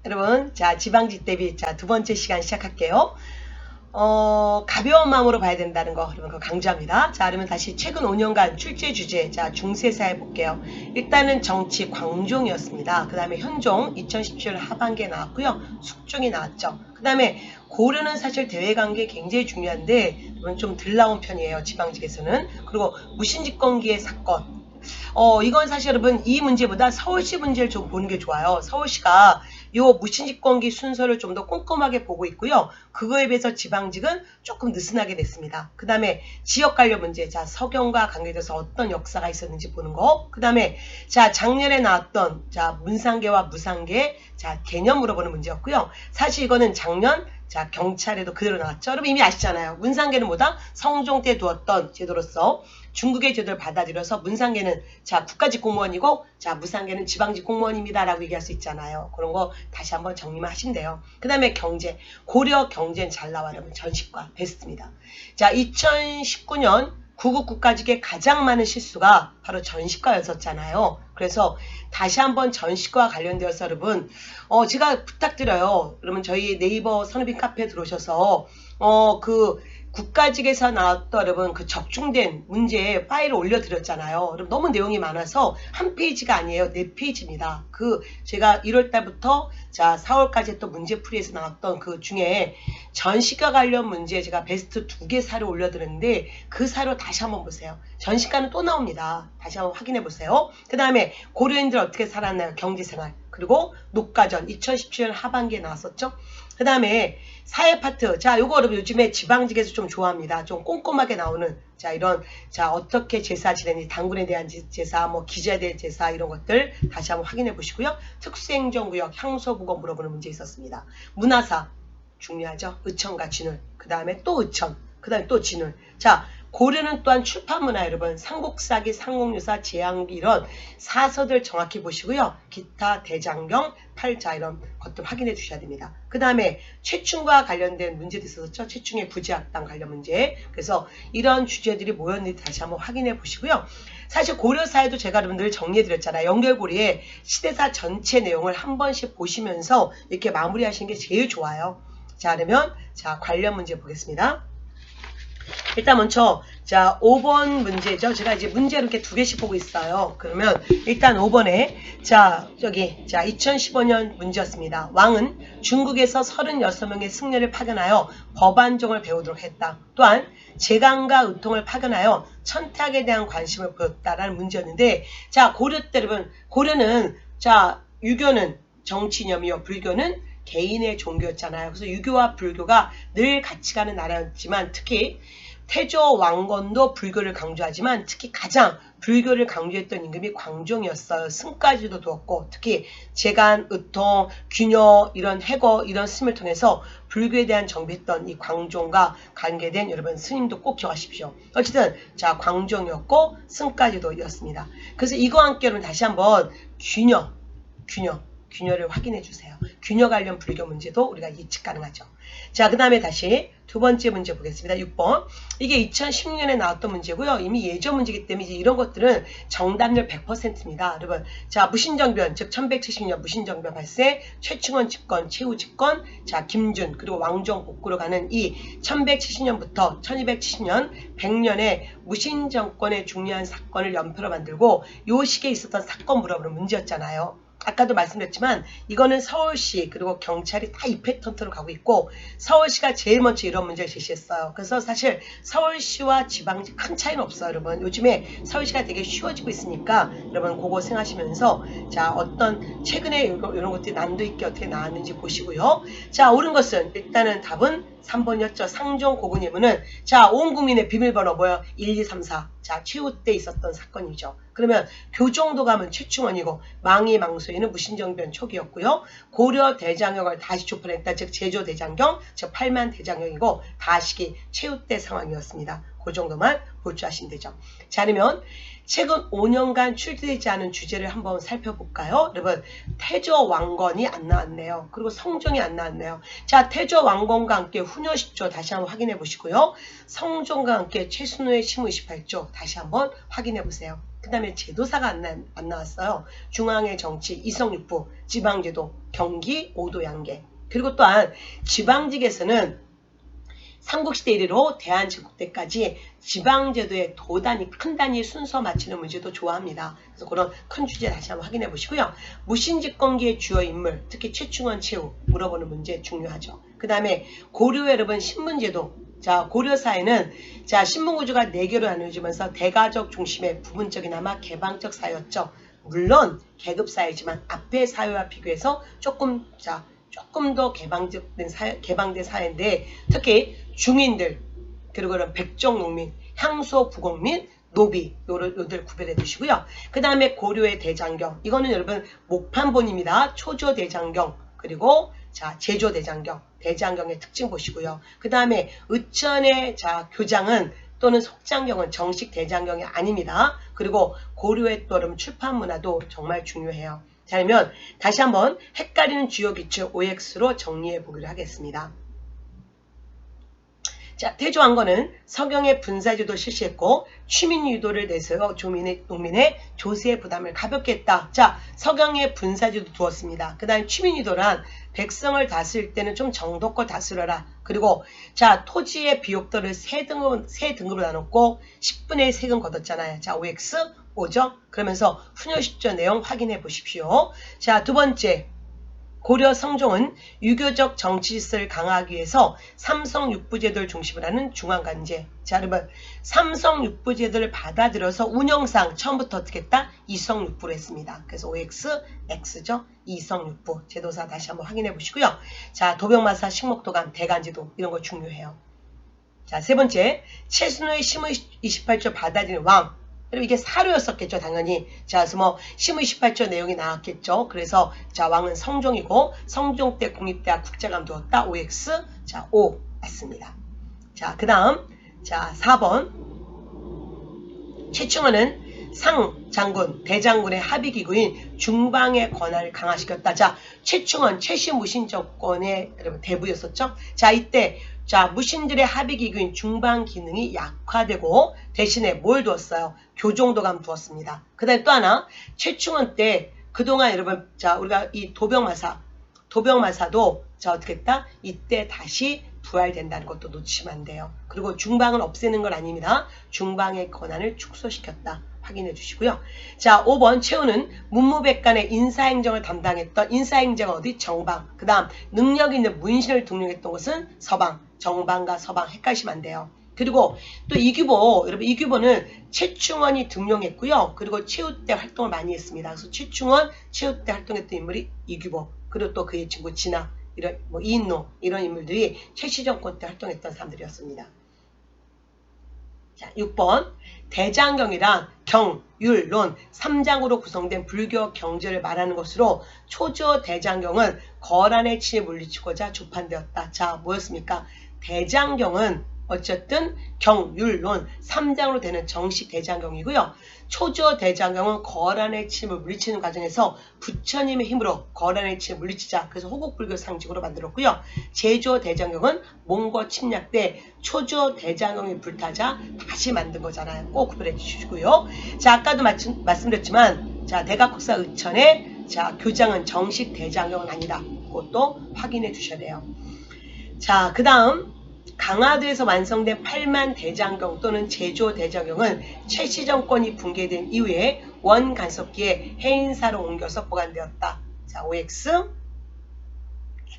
여러분, 자, 지방직 대비, 자, 두 번째 시간 시작할게요. 가벼운 마음으로 봐야 된다는 거, 여러분, 그거 강조합니다. 자, 그러면 다시 최근 5년간 출제 주제, 자, 중세사에 볼게요. 일단은 정치 광종이었습니다. 그 다음에 현종, 2017 하반기에 나왔고요. 숙종이 나왔죠. 그 다음에 고려는 사실 대외관계 굉장히 중요한데, 여러분 좀 덜 나온 편이에요. 지방직에서는. 그리고 무신집권기의 사건. 이건 사실 여러분 이 문제보다 서울시 문제를 좀 보는 게 좋아요. 서울시가 요 무신집권기 순서를 좀 더 꼼꼼하게 보고 있고요. 그거에 비해서 지방직은 조금 느슨하게 됐습니다. 그 다음에 지역 관련 문제, 자 서경과 관계돼서 어떤 역사가 있었는지 보는 거. 그 다음에 자 작년에 나왔던 자 문상계와 무상계 자 개념 물어보는 문제였고요. 사실 이거는 작년 자 경찰에도 그대로 나왔죠. 여러분 이미 아시잖아요. 문상계는 뭐다? 성종 때 두었던 제도로서 중국의 제도를 받아들여서 문상계는 자 국가직 공무원이고 자 무상계는 지방직 공무원입니다 라고 얘기할 수 있잖아요. 그런 거 다시 한번 정리만 하신대요. 그 다음에 경제, 고려 경제는 잘 나와 여러분 전시과 베스트입니다. 자 2019년 구국 국가직의 가장 많은 실수가 바로 전시과였었잖아요. 그래서 다시 한번 전시과 관련되어서 여러분 제가 부탁드려요. 그러면 저희 네이버 선우빈 카페에 들어오셔서 그 국가직에서 나왔던 여러분 그 적중된 문제 파일을 올려드렸잖아요. 여러분 너무 내용이 많아서 한 페이지가 아니에요. 4페이지입니다. 그 제가 1월달부터 자 4월까지 또 문제풀이에서 나왔던 그 중에 전시과 관련 문제 제가 베스트 2개 사료 올려드렸는데 그 사료 다시 한번 보세요. 전시과는 또 나옵니다. 다시 한번 확인해 보세요. 그 다음에 고려인들 어떻게 살았나요? 경제생활. 그리고 녹가전 2017년 하반기에 나왔었죠. 그 다음에 사회 파트. 자, 요거 여러분 요즘에 지방직에서 좀 좋아합니다. 좀 꼼꼼하게 나오는 자 이런 자 어떻게 제사 지내는지 당군에 대한 제사 뭐 기자에 대한 제사 이런 것들 다시 한번 확인해 보시고요. 특수행정구역 향소부검 물어보는 문제 있었습니다. 문화사 중요하죠. 의천과 진울. 그 다음에 또 의천. 그 다음에 또 진울. 자 고려는 또한 출판문화 여러분 삼국사기, 삼국유사, 제왕기 이런 사서들 정확히 보시고요. 기타, 대장경, 팔자 이런 것들 확인해 주셔야 됩니다. 그 다음에 최충과 관련된 문제도 있었죠. 최충의 부지학당 관련 문제. 그래서 이런 주제들이 모였는지 다시 한번 확인해 보시고요. 사실 고려사에도 제가 여러분들 정리해 드렸잖아요. 연결고리에 시대사 전체 내용을 한 번씩 보시면서 이렇게 마무리하시는 게 제일 좋아요. 자 그러면 자 관련 문제 보겠습니다. 일단 먼저 자 5번 문제죠. 제가 이제 문제 이렇게 2개씩 보고 있어요. 그러면 일단 5번에 자 저기 자 2015년 문제였습니다. 왕은 중국에서 36명의 승려를 파견하여 법안종을 배우도록 했다. 또한 제강과 의통을 파견하여 천탁에 대한 관심을 보였다라는 문제였는데 자 고려 때 여러분 고려는 자 유교는 정치념이요 불교는 개인의 종교였잖아요. 그래서 유교와 불교가 늘 같이 가는 나라였지만 특히 태조 왕건도 불교를 강조하지만 특히 가장 불교를 강조했던 임금이 광종이었어요. 승까지도 두었고 특히 제간, 의통, 균여 이런 해거 이런 스님을 통해서 불교에 대한 정비했던 이 광종과 관계된 여러분 스님도 꼭 기억하십시오. 어쨌든 자 광종이었고 승까지도였습니다. 그래서 이거와 함께로는 다시 한번 균여를 확인해 주세요. 균여 관련 불교 문제도 우리가 예측 가능하죠. 자, 그 다음에 다시 두 번째 문제 보겠습니다. 6번. 이게 2016년에 나왔던 문제고요. 이미 예전 문제이기 때문에 이제 이런 것들은 정답률 100%입니다. 여러분, 자, 무신정변, 즉 1170년 무신정변 발생, 최충원 집권, 최후 집권, 자, 김준, 그리고 왕종 복구로 가는 이 1170년부터 1270년 100년의 무신정권의 중요한 사건을 연표로 만들고 요 시기에 있었던 사건 물어보는 문제였잖아요. 아까도 말씀드렸지만 이거는 서울시 그리고 경찰이 다 이 패턴으로 가고 있고 서울시가 제일 먼저 이런 문제를 제시했어요. 그래서 사실 서울시와 지방시 큰 차이는 없어요. 여러분 요즘에 서울시가 되게 쉬워지고 있으니까 여러분 그거 생각하시면서 자 어떤 최근에 이런 것들이 난도 있게 어떻게 나왔는지 보시고요. 자 옳은 것은 일단은 답은 3번이었죠. 상종 고군의무는 자 온 국민의 비밀번호 뭐예요? 1, 2, 3, 4 자 최후 때 있었던 사건이죠. 그러면 교정도 가면 최충원이고 망이 망소인은 무신정변 초기였고요. 고려 대장경을 다시 조편했다. 즉 제조 대장경 즉 8만 대장경이고 다시기 최후 때 상황이었습니다. 그 정도만 볼 줄 아시면 되죠. 자 그러면 최근 5년간 출제되지 않은 주제를 한번 살펴볼까요? 여러분 태조 왕건이 안 나왔네요. 그리고 성종이 안 나왔네요. 자 태조 왕건과 함께 훈여 10조 다시 한번 확인해 보시고요. 성종과 함께 최순호의 심의 28조 다시 한번 확인해 보세요. 그 다음에 제도사가 안 나왔어요. 중앙의 정치, 이성육부, 지방제도, 경기, 오도 양계. 그리고 또한 지방직에서는 삼국시대 이래로 대한제국 때까지 지방제도의 도단위, 큰 단위 순서 맞추는 문제도 좋아합니다. 그래서 그런 큰 주제 다시 한번 확인해 보시고요. 무신집권기의 주요 인물, 특히 최충원, 최후 물어보는 문제 중요하죠. 그 다음에 고려 여러분 신분제도. 자, 고려사회는 자 신분구조가 4개로 나누어지면서 대가족 중심의 부분적이나마 개방적 사회였죠. 물론 계급사회지만 앞의 사회와 비교해서 조금 더 개방된 사회인데 특히 중인들 그리고 그런 백정 농민, 향소 부공민, 노비 요들 구별해 두시고요. 그 다음에 고려의 대장경 이거는 여러분 목판본입니다. 초조 대장경 그리고 자 제조 대장경 대장경의 특징 보시고요. 그 다음에 의천의 자 교장은 또는 속장경은 정식 대장경이 아닙니다. 그리고 고려의 또 여러분 출판 문화도 정말 중요해요. 자, 그러면 다시 한번 헷갈리는 주요 기출 OX로 정리해 보기로 하겠습니다. 자, 태조왕건은 서경의 분사제도 실시했고 취민 유도를 내세워 농민의 조세의 부담을 가볍게 했다. 자, 서경의 분사제도 두었습니다. 그 다음 취민 유도란 백성을 다스릴 때는 좀 정도껏 다스려라. 그리고 자, 토지의 비옥도를 세 등급으로 나눴고 10분의 1 세금 걷었잖아요. 자, OX 5죠? 그러면서 훈효십조 내용 확인해 보십시오. 자, 두 번째. 고려 성종은 유교적 정치 질서를 강화하기 위해서 삼성육부제도를 중심으로 하는 중앙관제. 자, 여러분 삼성육부제도를 받아들여서 운영상 처음부터 어떻게 했다? 이성육부로 했습니다. 그래서 OX, X죠. 이성육부. 제도사 다시 한번 확인해 보시고요. 자, 도병마사, 식목도감, 대간제도 이런 거 중요해요. 자, 세 번째. 최순호의 심의 28조 받아들인 왕. 그리고 이게 사료였었겠죠, 당연히. 자, 그래서 뭐 심의 28조 내용이 나왔겠죠. 그래서 자, 왕은 성종이고 성종 때 국립대학 국제감 두었다. OX. 자, O 맞습니다. 자, 그다음 자, 4번. 최충원은 상 장군, 대장군의 합의기구인 중방의 권한을 강화시켰다. 자, 최충원 최시무신정권의 여러분 대부였었죠. 자, 이때 자, 무신들의 합의기구인 중방 기능이 약화되고 대신에 뭘 두었어요? 교종도감 두었습니다. 그 다음에 또 하나 최충원 때 그동안 여러분 자 우리가 이 도병마사도 자 어떻게 했다? 이때 다시 부활된다는 것도 놓치면 안 돼요. 그리고 중방을 없애는 건 아닙니다. 중방의 권한을 축소시켰다. 확인해 주시고요. 자, 5번 최후는 문무백관의 인사행정을 담당했던 인사행정 어디? 정방. 그 다음 능력 있는 문신을 등용했던 것은 서방. 정방과 서방 헷갈리시면 안 돼요. 그리고 또 이규보, 여러분 이규보는 최충원이 등용했고요. 그리고 최후 때 활동을 많이 했습니다. 그래서 최충원, 최후 때 활동했던 인물이 이규보. 그리고 또 그의 친구 진화, 이런 뭐 이인노 이런 인물들이 최시정권 때 활동했던 사람들이었습니다. 자, 6번 대장경이란 경, 율, 론 3장으로 구성된 불교 경제를 말하는 것으로 초조 대장경은 거란의 침에 물리치고자 조판되었다. 자, 뭐였습니까? 대장경은 어쨌든 경, 율, 론 3장으로 되는 정식 대장경이고요. 초조 대장경은 거란의 침을 물리치는 과정에서 부처님의 힘으로 거란의 침을 물리치자. 그래서 호국불교 상징으로 만들었고요. 제조 대장경은 몽고 침략 때 초조 대장경이 불타자 다시 만든 거잖아요. 꼭 구별해 주시고요. 자, 아까도 말씀드렸지만 자, 대각국사 의천의 자, 교장은 정식 대장경은 아니다. 그것도 확인해 주셔야 돼요. 자, 그 다음 강화도에서 완성된 8만 대장경 또는 제조 대장경은 최씨 정권이 붕괴된 이후에 원간섭기에 해인사로 옮겨서 보관되었다. 자, OX,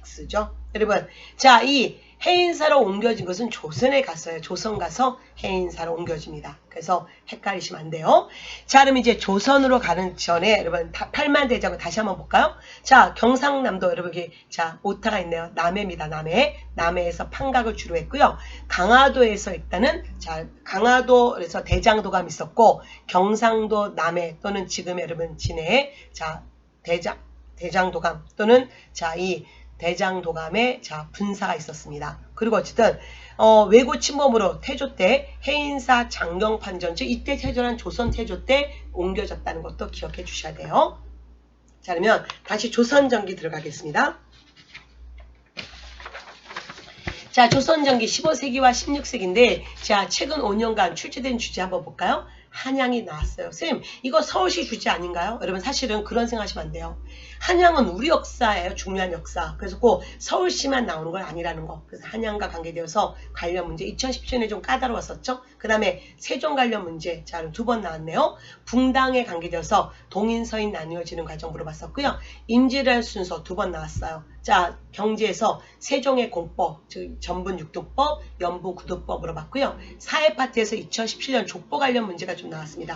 X죠. 여러분, 자, 이 해인사로 옮겨진 것은 조선에 갔어요. 조선 가서 해인사로 옮겨집니다. 그래서 헷갈리시면 안 돼요. 자, 그럼 이제 조선으로 가는 전에 여러분 8만 대장경 다시 한번 볼까요? 자, 경상남도 여러분 여기 자 오타가 있네요. 남해입니다. 남해에서 판각을 주로 했고요. 강화도에서 일단은 자 강화도에서 대장도감이 있었고 경상도 남해 또는 지금 여러분 진해에 자 대장도감 또는 자 이 대장도감의 자 분사가 있었습니다. 그리고 어쨌든 외고 침범으로 태조 때 해인사 장경판전 즉 이때 태조는 조선 태조 때 옮겨졌다는 것도 기억해 주셔야 돼요. 자, 그러면 다시 조선전기 들어가겠습니다. 자, 조선전기 15세기와 16세기인데 자 최근 5년간 출제된 주제 한번 볼까요? 한양이 나왔어요. 선생님 이거 서울시 주제 아닌가요? 여러분 사실은 그런 생각하시면 안 돼요. 한양은 우리 역사예요. 중요한 역사. 그래서 꼭 서울시만 나오는 건 아니라는 거. 그래서 한양과 관계되어서 관련 문제 2017년에 좀 까다로웠었죠. 그 다음에 세종 관련 문제 자 2번 나왔네요. 붕당에 관계되어서 동인서인 나뉘어지는 과정 물어봤었고요. 임진왜란 순서 2번 나왔어요. 자 경제에서 세종의 공법, 즉 전분 육등법, 연분 구두법 물어봤고요. 사회 파트에서 2017년 족보 관련 문제가 좀 나왔습니다.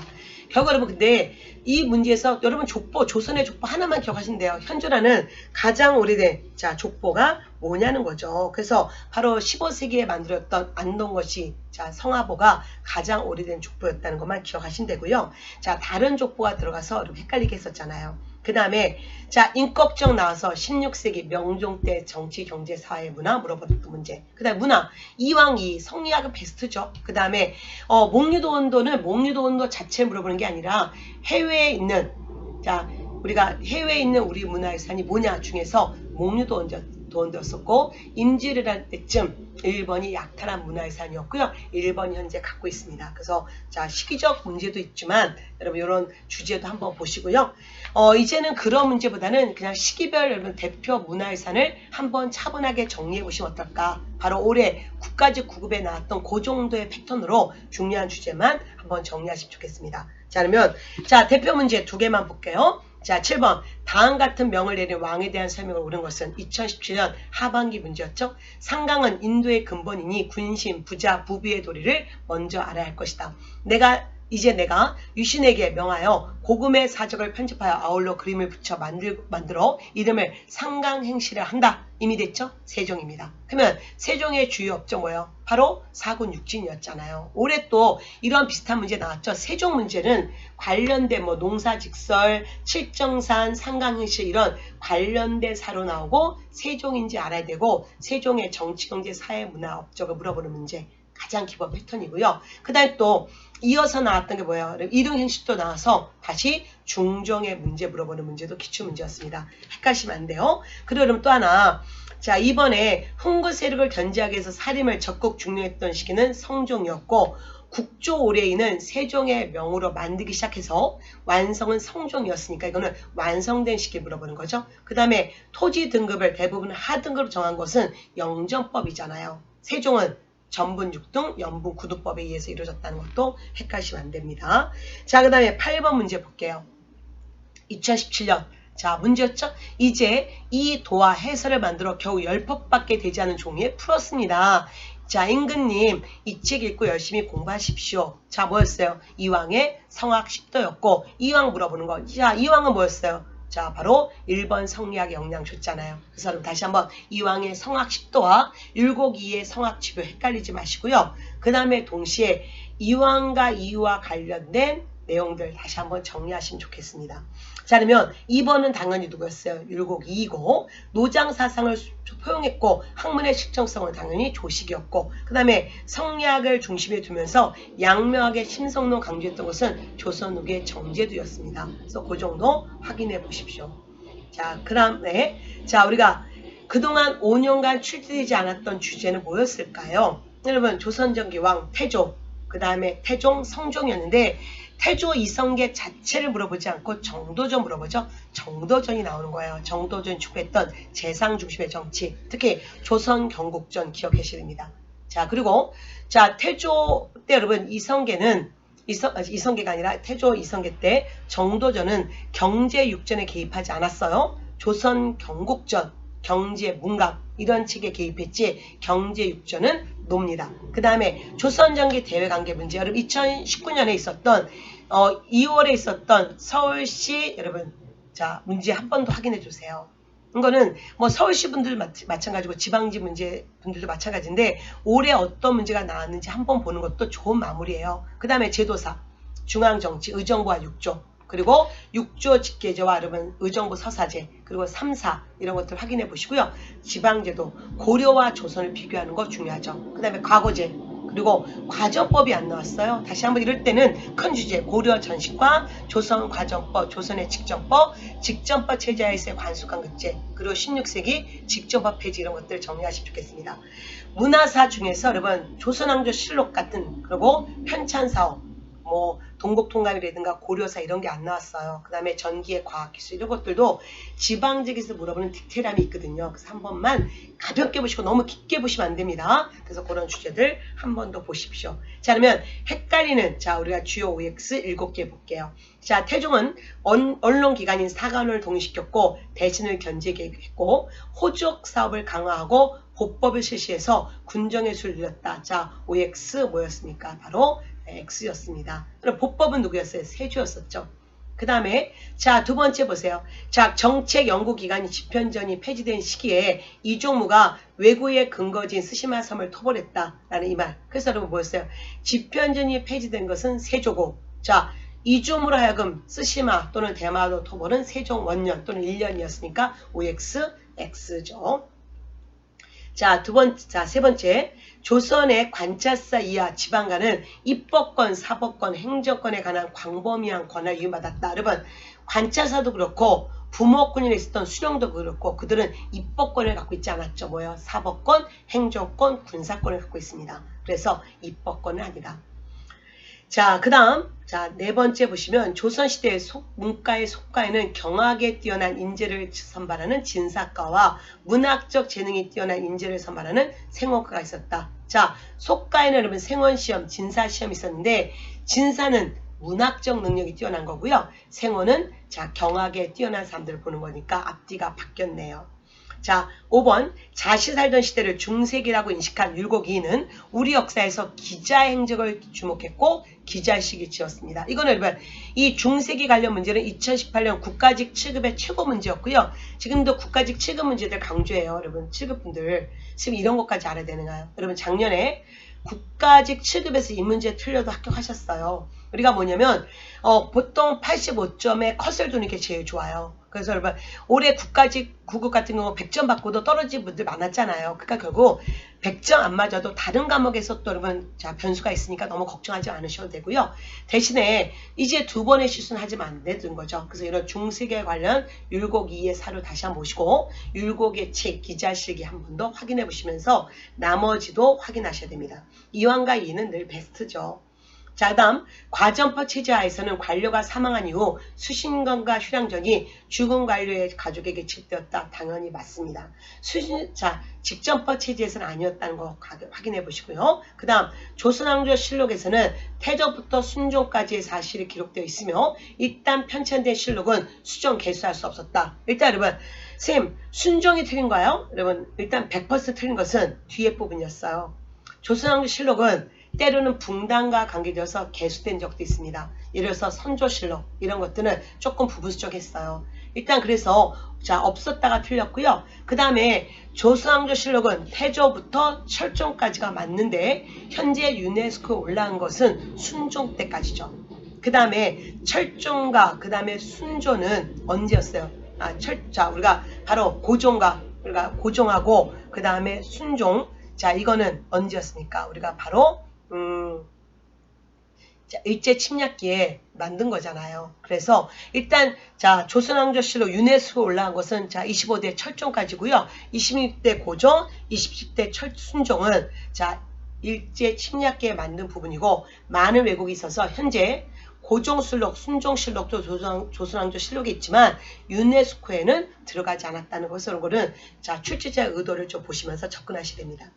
결국 여러분 근데 이 문제에서 여러분 족보, 조선의 족보 하나만 기억하시면 현존하는 가장 오래된 자 족보가 뭐냐는 거죠. 그래서 바로 15세기에 만들었던 안동거시 자 성화보가 가장 오래된 족보였다는 것만 기억하시면 되고요. 자 다른 족보가 들어가서 이렇게 헷갈리게 했었잖아요. 그 다음에 자 인법정 나와서 16세기 명종 때 정치, 경제, 사회, 문화 물어봤던 문제. 그 다음에 문화 이왕이 성리학은 베스트죠. 그 다음에 목류도 온도는 목류도 온도 자체 물어보는 게 아니라 해외에 있는 자 우리가 해외에 있는 우리 문화유산이 뭐냐 중에서 목류도 온도였었고 임진왜란 때쯤 1번이 약탈한 문화유산이었고요. 1번이 현재 갖고 있습니다. 그래서 자 시기적 문제도 있지만 여러분 이런 주제도 한번 보시고요. 이제는 그런 문제보다는 그냥 시기별 여러분 대표 문화유산을 한번 차분하게 정리해 보시면 어떨까. 바로 올해 국가직 9급에 나왔던 그 정도의 패턴으로 중요한 주제만 한번 정리하시면 좋겠습니다. 자 그러면 자 대표 문제 2개만 볼게요. 자 7번 다음 같은 명을 내린 왕에 대한 설명을 옳은 것은 2017년 하반기 문제였죠. 상강은 인도의 근본이니 군신, 부자, 부비의 도리를 먼저 알아야 할 것이다. 이제 내가 유신에게 명하여 고금의 사적을 편집하여 아울러 그림을 붙여 만들어 이름을 상강행시를 한다. 이미 됐죠? 세종입니다. 그러면 세종의 주요 업적 뭐예요? 바로 사군 육진이었잖아요. 올해 또 이런 비슷한 문제 나왔죠. 세종 문제는 관련된 농사직설, 칠정산, 상강행시 이런 관련된 사로 나오고 세종인지 알아야 되고 세종의 정치, 경제, 사회, 문화 업적을 물어보는 문제. 가장 기본 패턴이고요. 그 다음에 또 이어서 나왔던 게 뭐예요? 이등행식도 나와서 다시 중종의 문제 물어보는 문제도 기출문제였습니다. 헷갈리시면 안 돼요. 그리고 그럼 또 하나 자 이번에 훈구 세력을 견제하기 위해서 살림을 적극 중요했던 시기는 성종이었고 국조 올해인은 세종의 명으로 만들기 시작해서 완성은 성종이었으니까 이거는 완성된 시기 물어보는 거죠. 그 다음에 토지 등급을 대부분 하등급으로 정한 것은 영정법이잖아요. 세종은 전분 6등 연분 구두법에 의해서 이루어졌다는 것도 헷갈리시면 안 됩니다. 자, 그 다음에 8번 문제 볼게요. 2017년. 자, 문제였죠? 이제 이 도화 해설을 만들어 겨우 10법밖에 되지 않은 종이에 풀었습니다. 자, 임금님 이 책 읽고 열심히 공부하십시오. 자, 뭐였어요? 이왕의 성악 10도였고 이왕 물어보는 거. 자, 이왕은 뭐였어요? 자 바로 1번 성리학의 영향 줬잖아요. 그래서 여러분 다시 한번 이왕의 성악 10도와 율곡이의 성악 지표 헷갈리지 마시고요. 그 다음에 동시에 이왕과 이유와 관련된 내용들 다시 한번 정리하시면 좋겠습니다. 자 그러면 2번은 당연히 누구였어요? 율곡 2이고 노장사상을 포용했고 학문의 실정성은 당연히 조식이었고 그 다음에 성리학을 중심에 두면서 양명하게 심성론 강조했던 것은 조선 후기의 정제도였습니다. 그래서 그 정도 확인해 보십시오. 자 그 다음에 자 우리가 그동안 5년간 출제되지 않았던 주제는 뭐였을까요? 여러분 조선전기왕 태조 그 다음에 태종 성종이었는데 태조 이성계 자체를 물어보지 않고 정도전 물어보죠. 정도전이 나오는 거예요. 정도전 추구했던 재상 중심의 정치, 특히 조선 경국전 기억하셔야 됩니다. 자 그리고 자 태조 때 여러분 이성계는 이성계가 아니라 태조 이성계 때 정도전은 경제 육전에 개입하지 않았어요. 조선 경국전, 경제 문각 이런 측에 개입했지 경제 육전은 놉니다. 그 다음에 조선전기 대외관계 문제 여러분 2019년에 있었던 2월에 있었던 서울시 여러분 자 문제 한 번 더 확인해 주세요. 이거는 뭐 서울시 분들 마찬가지고 지방지 문제 분들도 마찬가지인데 올해 어떤 문제가 나왔는지 한번 보는 것도 좋은 마무리예요. 그 다음에 제도사, 중앙정치, 의정부와 육조 그리고 육조 직계제와 여러분 의정부 서사제 그리고 3사 이런 것들 확인해 보시고요. 지방제도 고려와 조선을 비교하는 거 중요하죠. 그 다음에 과거제 그리고 과정법이 안 나왔어요. 다시 한번 이럴 때는 큰 주제 고려 전식과 조선 과정법, 조선의 직전법, 직전법 체제하에서의 관수관급제 그리고 16세기 직전법 폐지 이런 것들을 정리하시면 좋겠습니다. 문화사 중에서 여러분 조선왕조 실록 같은 그리고 편찬사업 뭐 동국통감이라든가 고려사 이런 게 안 나왔어요. 그 다음에 전기의 과학기술 이런 것들도 지방직에서 물어보는 디테일함이 있거든요. 그래서 한 번만 가볍게 보시고 너무 깊게 보시면 안 됩니다. 그래서 그런 주제들 한 번 더 보십시오. 자, 그러면 헷갈리는 자 우리가 주요 OX 7개 볼게요. 자, 태종은 언론기관인 사관을 동시켰고 대신을 견제했고 호적 사업을 강화하고 보법을 실시해서 군정의 수를 늘렸다. 자, OX 뭐였습니까? 바로 X였습니다. 그럼 보법은 누구였어요? 세조였었죠. 그 다음에 자, 두 번째 보세요. 자, 정책 연구기관이 집현전이 폐지된 시기에 이종무가 왜구의 근거지인 스시마 섬을 토벌했다라는 이 말. 그래서 여러분 뭐였어요? 집현전이 폐지된 것은 세조고, 자, 이종무로 하여금 스시마 또는 대마도 토벌은 세종 원년 또는 1년이었으니까 OX X죠. 자, 세 번째. 조선의 관찰사 이하 지방관은 입법권, 사법권, 행정권에 관한 광범위한 권한을 위임받았다. 여러분, 관찰사도 그렇고 부모권에 있었던 수령도 그렇고 그들은 입법권을 갖고 있지 않았죠. 뭐예요? 사법권, 행정권, 군사권을 갖고 있습니다. 그래서 입법권은 아니다. 자, 그 다음, 자, 네 번째 보시면 조선시대의 문과의 속과에는 경학에 뛰어난 인재를 선발하는 진사과와 문학적 재능이 뛰어난 인재를 선발하는 생원과가 있었다. 자, 속과에는 여러분 생원시험, 진사시험이 있었는데 진사는 문학적 능력이 뛰어난 거고요. 생원은 자, 경학에 뛰어난 사람들을 보는 거니까 앞뒤가 바뀌었네요. 자, 5번 자시 살던 시대를 중세기라고 인식한 율곡이인은 우리 역사에서 기자 행적을 주목했고 기자식이 지었습니다. 이거는 여러분 이 중세기 관련 문제는 2018년 국가직 취급의 최고 문제였고요. 지금도 국가직 취급 문제들 강조해요. 여러분 취급분들 지금 이런 것까지 알아야 되는가요? 여러분 작년에 국가직 취급에서 이 문제 틀려도 합격하셨어요. 우리가 뭐냐면 보통 85점에 컷을 두는 게 제일 좋아요. 그래서 여러분 올해 국가직 구급 같은 경우 100점 받고도 떨어진 분들 많았잖아요. 그러니까 결국 100점 안 맞아도 다른 과목에서 또 여러분 자 변수가 있으니까 너무 걱정하지 않으셔도 되고요. 대신에 이제 두 번의 실수는 하지만 안 되는 거죠. 그래서 이런 중세계 관련 율곡 2의 사료 다시 한번 보시고 율곡의 책 기자실기 한 번 더 확인해 보시면서 나머지도 확인하셔야 됩니다. 2왕과 2는 늘 베스트죠. 자, 다음 과전법 체제하에서는 관료가 사망한 이후 수신건과 휴량전이 죽은 관료의 가족에게 집되었다. 당연히 맞습니다. 직전법 체제에서는 아니었다는 거 확인해 보시고요. 그 다음 조선왕조 실록에서는 태조부터 순종까지의 사실이 기록되어 있으며 일단 편찬된 실록은 수정 개수할 수 없었다. 일단 여러분 선생님 순종이 틀린가요? 여러분 일단 100% 틀린 것은 뒤에 부분이었어요. 조선왕조 실록은 때로는 붕당과 관계되어서 개수된 적도 있습니다. 예를 들어서 선조실록 이런 것들은 조금 부분수적했어요. 일단 그래서 자 없었다가 틀렸고요. 그 다음에 조선왕조실록은 태조부터 철종까지가 맞는데 현재 유네스코에 올라온 것은 순종 때까지죠. 그 다음에 철종과 그 다음에 순조는 언제였어요? 자 우리가 바로 고종과 우리가 고종하고 그 다음에 순종 자 이거는 언제였습니까? 우리가 바로 자, 일제 침략기에 만든 거잖아요. 그래서 일단 자 조선왕조실록 유네스코에 올라간 것은 자 25대 철종까지고요. 26대 고종, 27대 순종은 자 일제 침략기에 만든 부분이고 많은 왜곡이 있어서 현재 고종실록, 순종실록도 조선왕조실록이 있지만 유네스코에는 들어가지 않았다는 것을 거는 자 출제자의 의도를 좀 보시면서 접근하셔야 됩니다.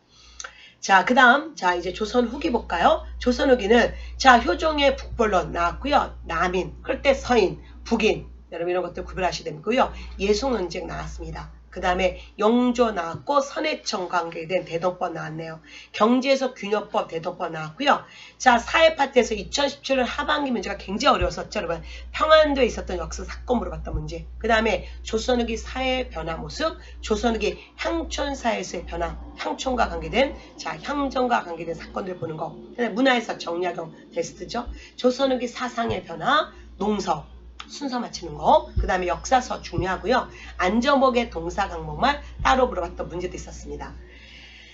자, 그 다음, 자, 이제 조선 후기 볼까요? 조선 후기는, 자, 효종의 북벌론 나왔고요. 남인, 그럴 때 서인, 북인, 여러분 이런 것들 구별하셔야 되고요. 예송은쟁 나왔습니다. 그 다음에 영조 나왔고, 선해청 관계된 대동법 나왔네요. 경제에서 균형법 대동법 나왔고요. 자, 사회 파트에서 2017년 하반기 문제가 굉장히 어려웠었죠, 여러분. 평안도에 있었던 역사 사건 물어봤던 문제. 그 다음에 조선 후기 사회 변화 모습, 조선 후기 향촌 사회에서의 변화, 향촌과 관계된, 자, 향정과 관계된 사건들 보는 거. 문화에서 정약용 베스트죠. 조선 후기 사상의 변화, 농서. 순서 맞추는 거. 그 다음에 역사서 중요하고요. 안정복의 동사 강목만 따로 물어봤던 문제도 있었습니다.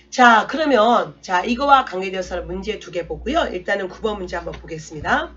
자, 그러면 자 이거와 관계되어서 문제 2개 보고요. 일단은 9번 문제 한번 보겠습니다.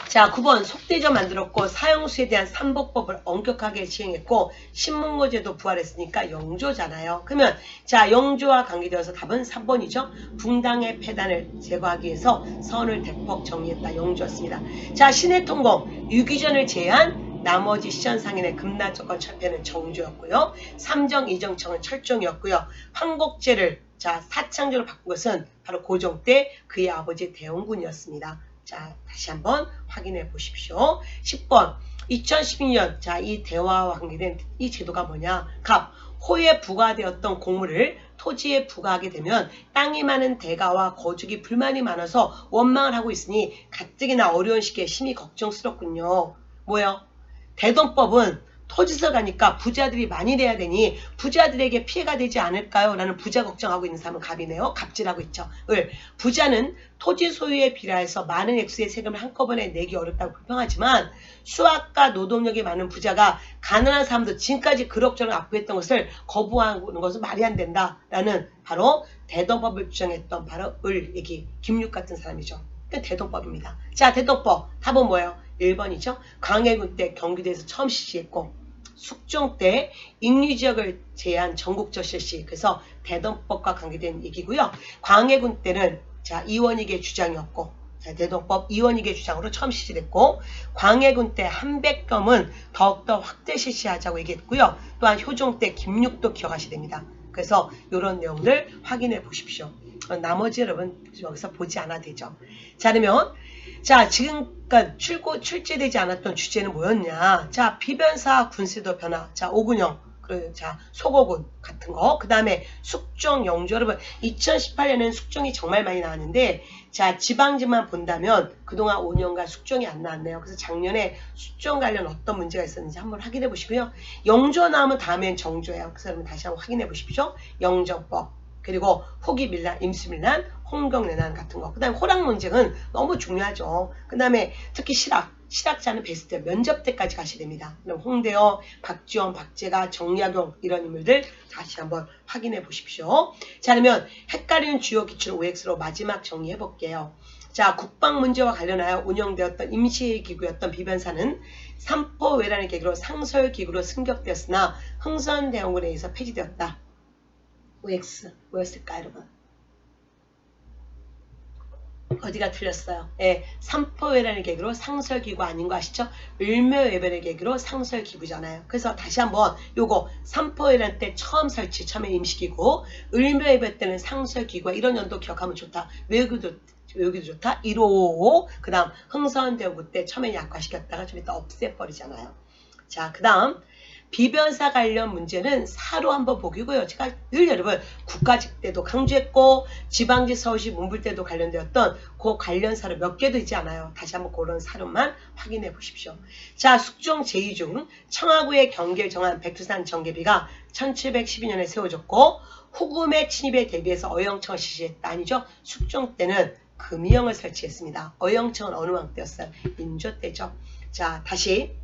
자, 9번 속대저 만들었고 사형수에 대한 삼복법을 엄격하게 시행했고 신문고제도 부활했으니까 영조잖아요. 그러면 자, 영조와 관계되어서 답은 3번이죠. 붕당의 폐단을 제거하기 위해서 선을 대폭 정리했다. 영조였습니다. 자, 신해통공 유기전을 제외한 나머지 시전상인의 금난조건 철폐는 정조였고요. 삼정 이정청은 철종이었고요. 황곡제를 자, 사창조로 바꾼 것은 바로 고종 때 그의 아버지 대원군이었습니다. 자, 다시 한번 확인해 보십시오. 10번 2012년 자, 이 대화와 관계된 이 제도가 뭐냐? 갑 호에 부과되었던 공물을 토지에 부과하게 되면 땅이 많은 대가와 거주기 불만이 많아서 원망을 하고 있으니 가뜩이나 어려운 시기에 심히 걱정스럽군요. 뭐요? 대동법은 토지서 가니까 부자들이 많이 돼야 되니 부자들에게 피해가 되지 않을까요? 라는 부자 걱정하고 있는 사람은 갑이네요. 갑질하고 있죠. 을 부자는 토지 소유에 비례해서 많은 액수의 세금을 한꺼번에 내기 어렵다고 불평하지만 수학과 노동력이 많은 부자가 가난한 사람도 지금까지 그럭저럭 압부했던 것을 거부하는 것은 말이 안 된다라는 바로 대동법을 주장했던 바로 을 얘기 김육 같은 사람이죠. 대동법입니다. 자, 대동법 답은 뭐예요? 1번이죠. 광해군 때 경기도에서 처음 실시했고 숙종 때 인류지역을 제한 전국적 실시. 그래서 대동법과 관계된 얘기고요. 광해군 때는 자, 이원익의 주장이었고 자, 대동법 이원익의 주장으로 처음 실시됐고 광해군 때 한백검은 더욱더 확대 실시하자고 얘기했고요. 또한 효종 때 김육도 기억하셔야 됩니다. 그래서 이런 내용들 확인해 보십시오. 나머지 여러분 여기서 보지 않아도 되죠. 자, 그러면 자, 지금까지 출제되지 않았던 주제는 뭐였냐? 자, 비변사 군세도 변화. 자, 오군영. 그리고 자, 소고군 같은 거. 그 다음에 숙종 영조. 여러분, 2018년에는 숙종이 정말 많이 나왔는데, 자, 지방지만 본다면 그동안 5년간 숙종이 안 나왔네요. 그래서 작년에 숙종 관련 어떤 문제가 있었는지 한번 확인해 보시고요. 영조 나오면 다음엔 정조예요. 그래서 여러분 다시 한번 확인해 보십시오. 영조법. 그리고 후기밀란, 임수밀란, 홍경내난 같은 거. 그 다음에 호랑 논쟁은 너무 중요하죠. 그 다음에 특히 실학자는 베스트 면접 때까지 가셔야 됩니다. 그럼 홍대어, 박지원, 박재가, 정약용 이런 인물들 다시 한번 확인해 보십시오. 자, 그러면 헷갈리는 주요 기출 OX로 마지막 정리해 볼게요. 자, 국방 문제와 관련하여 운영되었던 임시기구였던 비변사는 삼포외란의 계기로 상설기구로 승격되었으나 흥선대원군에 의해서 폐지되었다. OX 뭐였을까 여러분? 어디가 틀렸어요? 예, 삼포외란의 계기로 상설기구 아닌 거 아시죠? 을묘외변의 계기로 상설기구잖아요. 그래서 다시 한번 요거 삼포외란 때 처음에 임시기구, 을묘외변 때는 상설기구가 이런 연도 기억하면 좋다. 외우기도 좋다. 1555. 그 다음 흥선대원군 때 처음에 약화시켰다가 좀 이따 없애버리잖아요. 자, 그 다음 비변사 관련 문제는 사로 한번 보기고요. 제가 늘 여러분 국가직 때도 강조했고 지방지 서울시 문불 때도 관련되었던 그 관련 사로 몇 개도 있지 않아요. 다시 한번 그런 사로만 확인해 보십시오. 자, 숙종 제2중 청하구의 경계를 정한 백두산 정계비가 1712년에 세워졌고 후금의 침입에 대비해서 어영청을 실시했다. 아니죠. 숙종 때는 금이영을 설치했습니다. 어영청은 어느 왕 때였어요? 인조 때죠. 자, 다시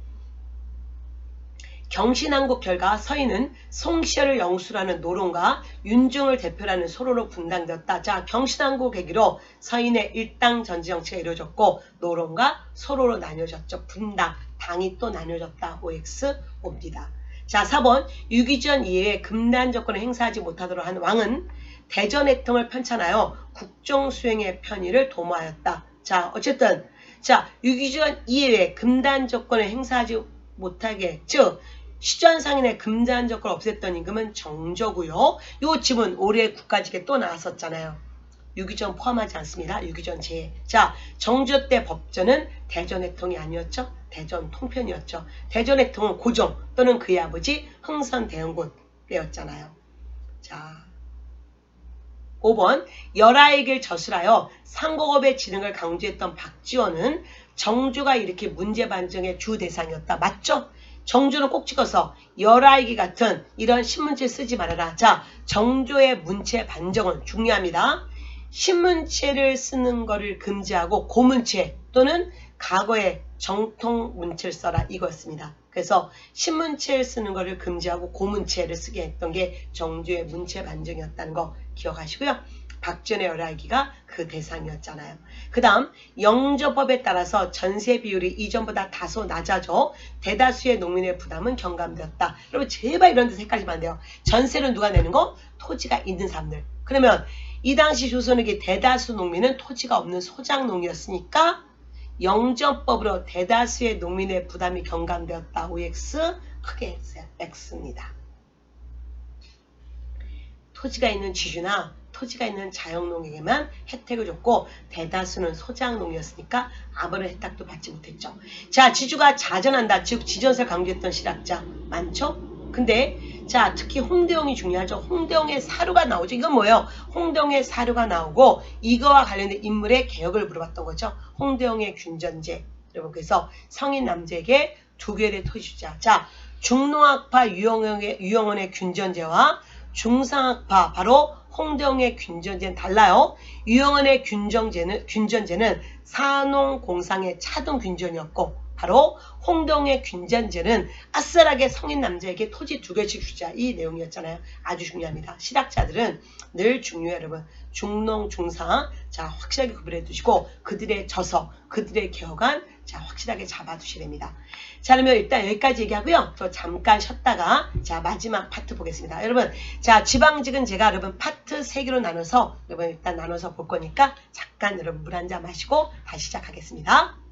경신한국 결과 서인은 송시열을 영수라는 노론과 윤중을 대표라는 소로로 분당되었다. 자, 경신한국 계기로 서인의 일당 전지 정치가 이루어졌고 노론과 소로로 나뉘어졌죠. 분당, 당이 또 나뉘어졌다. OX 옵니다. 자, 4번 유기전 이외에 금단 조건을 행사하지 못하도록 한 왕은 대전해통을 편찬하여 국정 수행의 편의를 도모하였다. 자, 어쨌든 자, 유기전 이외에 금단 조건을 행사하지 못하게, 즉 시전상인의 금단 조건을 없앴던 임금은 정조고요. 요 지문 올해 국가직에 또 나왔었잖아요. 유기전 포함하지 않습니다. 유기전 제외. 자, 정조 때 법전은 대전해통이 아니었죠. 대전 통편이었죠. 대전해통은 고종 또는 그의 아버지 흥선대원군 때였잖아요. 자, 5번 열하에게 저술하여 상고업의 진흥을 강조했던 박지원은 정조가 일으킨 문제 반정의 주 대상이었다. 맞죠? 정조는 꼭 찍어서 열하이기 같은 이런 신문체 쓰지 말아라. 자, 정조의 문체 반정은 중요합니다. 신문체를 쓰는 거를 금지하고 고문체 또는 과거의 정통 문체를 써라 이거였습니다. 그래서 신문체를 쓰는 거를 금지하고 고문체를 쓰게 했던 게 정조의 문체 반정이었다는 거 기억하시고요. 박전의 열아기가 그 대상이었잖아요. 그 다음 영조법에 따라서 전세 비율이 이전보다 다소 낮아져 대다수의 농민의 부담은 경감되었다. 여러분 제발 이런 데서 헷갈리면 안 돼요. 전세는 누가 내는 거? 토지가 있는 사람들. 그러면 이 당시 조선에게 대다수 농민은 토지가 없는 소작농이었으니까 영조법으로 대다수의 농민의 부담이 경감되었다. OX 크게 했어요. X입니다. 토지가 있는 지주나 토지가 있는 자영농에게만 혜택을 줬고 대다수는 소작농이었으니까 아무런 혜택도 받지 못했죠. 자, 지주가 자전한다. 즉 지전설 강조했던 실학자 많죠? 근데 자 특히 홍대홍이 중요하죠. 홍대홍의 사료가 나오죠. 이건 뭐예요? 홍대홍의 사료가 나오고 이거와 관련된 인물의 개혁을 물어봤던 거죠. 홍대홍의 균전제. 여러분 그래서 성인 남자에게 2개의 토지 주자. 자 중농학파 유영원의 균전제와 중상학파 바로 홍대홍의 균전제는 달라요. 유영원의 균전제는 산농공상의 차등 균전이었고 바로 홍대홍의 균전제는 아싸라게 성인 남자에게 토지 2개씩 주자. 이 내용이었잖아요. 아주 중요합니다. 실학자들은 늘 중요해요. 여러분. 중농, 중상 자 확실하게 구분해 두시고 그들의 저서, 그들의 개혁안 자 확실하게 잡아 두셔야 됩니다. 자 그러면 일단 여기까지 얘기하고요. 저 잠깐 쉬었다가 자 마지막 파트 보겠습니다. 여러분 자 지방직은 제가 여러분 파트 3개로 나눠서 여러분 일단 나눠서 볼 거니까 잠깐 여러분 물 한 잔 마시고 다시 시작하겠습니다.